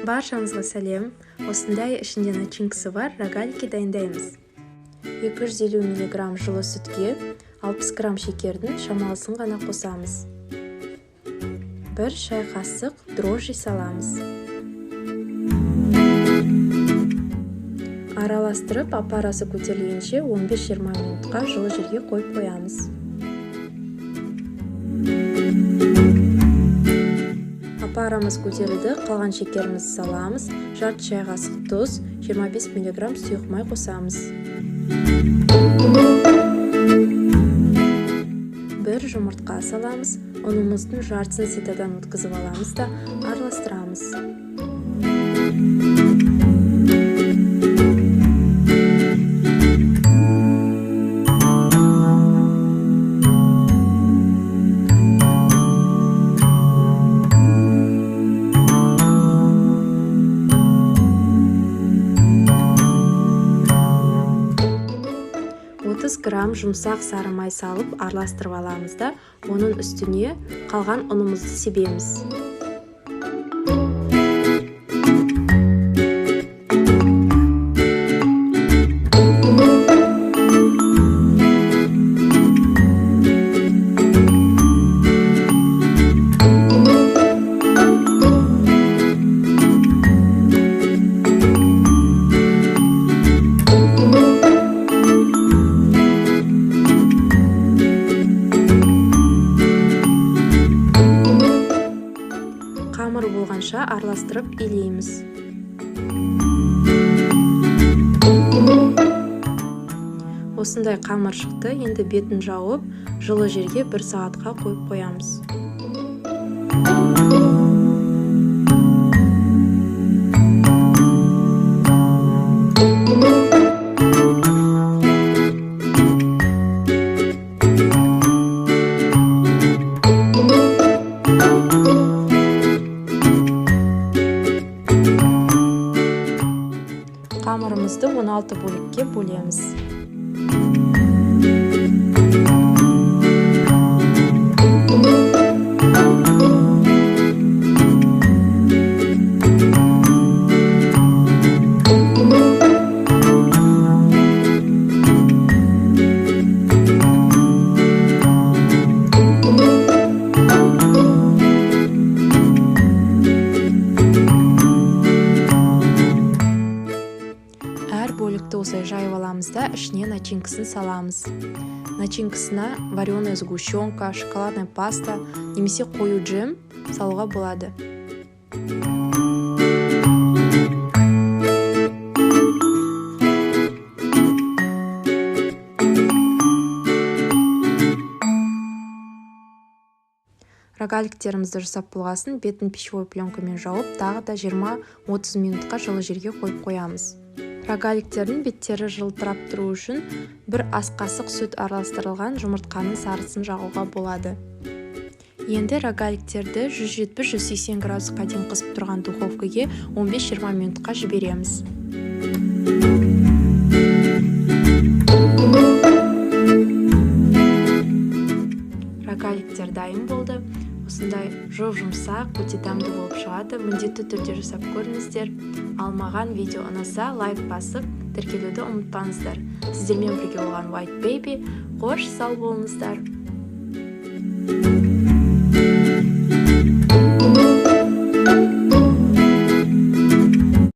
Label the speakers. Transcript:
Speaker 1: Баршаңызға сәлем. Осындай ішінде начинкасы бар рогалики дайындаймыз. 250 мг жылы сүтке 60 грамм шекердің шамалысын ғана қосамыз. 1 шай қасық дрожжи саламыз. Араластырып, апарасы көтерілгенше 15-20 минутқа жылы жерге қойып қоямыз. Апарамыз көтерілді, қалған шекерімізді саламыз. Жарты шай қасық тұз, 25 мг сұйық май қосамыз. 1 жұмыртқа саламыз. Ұнымыздың жартысын ситадан өткізіп аламыз да араластырамыз. Грамм жұмсақ сары май салып араластырып аламыз да, оның үстіне қалған ұнымызды себеміз. Қамыр болғанша араластырып илейміз. Осындай қамыр шықты, енді бетін жауып, жылы жерге 1 сағатқа қойып қоямыз. Қамырымызды 16 бөлікке бөлеміз. Бөлікті осылай жайып аламыз да, ішіне начинкасын саламыз. Начинкасына вареная сгущенка, шоколадная паста, немесе қою джем салуға болады. Рогаликтерімізді жасап болғасын, бетін пищевой пленкамен жауып, тағы да 20-30 минутқа жылы жерге қойып қоямыз. Рогаликтердің беттері жылтырап тұру үшін 1 ас қасық сүт араластырылған жұмыртқаның сарысын жағуға болады. Енді рогаликтерді 170-180 градусқа дейін қысып тұрған духовкаға 15-20 минутқа жібереміз. Рогаликтер дайын болды. Осындай жұмсақ, өте дәмді болып шығады. Міндетті түрде жасап көріңіздер. Ал маған видео ұнаса, лайк басып, тіркелуді ұмытпаңыздар. Сіздермен бірге болған White Baby. Қош сау болыңыздар.